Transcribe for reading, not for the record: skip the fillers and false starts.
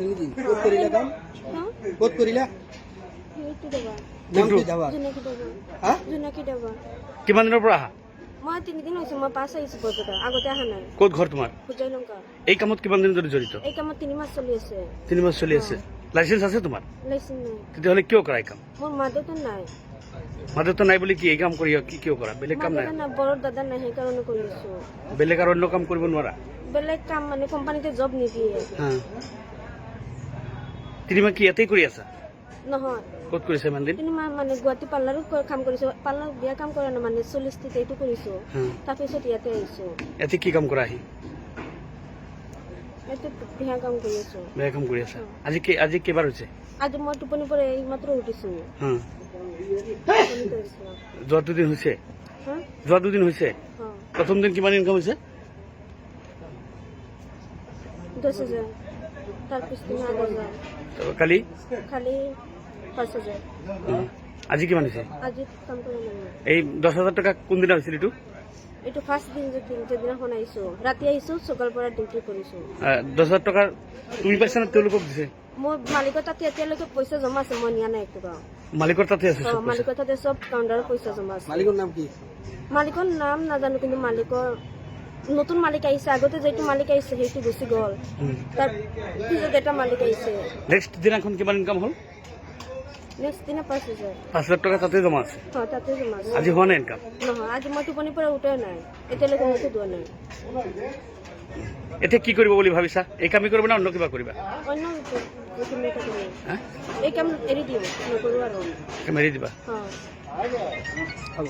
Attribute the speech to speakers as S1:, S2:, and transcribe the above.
S1: ক'ত কৰিলা কাম? ক'ত কৰিলা? নাম কি যাবা? হা?
S2: কিমান দিনৰ পৰা আহা?
S3: মই 3 দিন হৈছে। মই পাছ আহিছো বৰপেটা, আগতে অহা নাই।
S2: ক'ত ঘৰ তোমাৰ?
S3: সুজয়লংকা।
S2: এই কামত কিমান দিন ধৰি জড়িত?
S3: এই কামত 3 মাহ চলি আছে।
S2: 3 মাস চলি আছে। লাইসেন্স আছে তোমাৰ?
S3: লাইচেন্স নাই।
S2: তেতিয়াহ'লে কিয় কৰা এই কাম?
S3: মোৰ মা দেউতা নাই।
S2: মাদেউতা নাই বুলি কি এই কাম কৰি কি কিয় কৰা? বেলেগ
S3: মা
S2: কাম নাই?
S3: দেউতা নাই, বৰ দাদা নাই, সেইকাৰণে কৰি আছো।
S2: বেলেগ আৰু অন্য কাম কৰিব নোৱাৰা?
S3: বেলেগ কাম মানে কোম্পানীতে জব নিদিয়ে।
S2: হা। 3 মাহ কি ইয়াতেই কৰি আছা?
S3: নহয়,
S2: ক'ত কৰিছা ইমান দিন?
S3: 3 মাহ মানে গুৱাহাটী পাৰ্লাৰত কাম কৰিছো। পাৰ্লাৰত বিয়া কাম কৰা নাই, মানে 40 এইটো কৰিছো। তাৰপিছত ইয়াতে আহিছো।
S2: ইয়াতে কি কাম কৰা আহি?
S3: ইয়াতে বিয়া কাম কৰি আছো।
S2: বেয়া কাম কৰি আছা। আজি কেইবাৰ হৈছে?
S3: আজি মই টোপনি পৰা এই মাত্ৰ উঠিছো।
S2: হা।
S3: টোপনিতে আছিলো।
S2: যোৱা 2 দিন হৈছে?
S3: হা?
S2: যোৱা 2 দিন হৈছে?
S3: হ্যাঁ।
S2: প্ৰথম দিন কিমান ইনকাম হৈছে?
S3: 10,000। তাৰপিছত 8,000।
S2: কালি?
S3: খালি 5,000।
S2: আজি কিমান হৈছে?
S3: আজি কাম কৰা নাই।
S2: এই 10,000 টকা কোনদিনা হৈছিল এইটো?
S3: এইটো ফাৰ্ষ্ট দিন যেদিনাখন আহিছো, ৰাতি আহিছো, সকাল পৰা ডিউটি কৰিছো।
S2: 10,000 টকা তুমি পাইছা না তেওঁলোকক দিছে?
S3: মোৰ মালিকৰ তাতে এতিয়ালৈকে পইচা জমা আছে, মই নিয়া নাই একো।
S2: মালিকৰ তাতে আছে চব পইচা?
S3: মালিকৰ তাতে চব কাউণ্টাৰৰ পইচা জমা আছে।
S1: মালিকৰ নাম কি?
S3: মালিকৰ নাম নাজানো, কিন্তু মালিকৰ নতুন মালিক আহিছে। আগতে যেইটো মালিক আহিছে সেইটো গুচি গ'ল। তাৰ পিছত এটা মালিক আহিছে।
S2: নেক্সট দিনাখন কিমান ইনকাম হ'ল?
S3: নেক্সট দিনা 5,000।
S2: 5,000 টকা তাতে জমা আছে?
S3: তাতে জমা আছে।
S2: আজি হোৱা নাই ইনকাম?
S3: নহয়, আজি মই টোপনিৰ পৰা উঠাই নাই, এতিয়ালৈকে মোকো দিয়া নাই।
S2: এতিয়া কি কৰিব বুলি ভাবিছা? এই কামেই কৰিবা না অন্য কিবা কৰিবা?
S3: অন্য কোনো এটা কৰিম।
S2: হা?
S3: এই কাম এৰি দিওঁ, নকৰোঁ আৰু।
S2: মেৰি দিবা?
S3: হয়।
S1: হ'ব।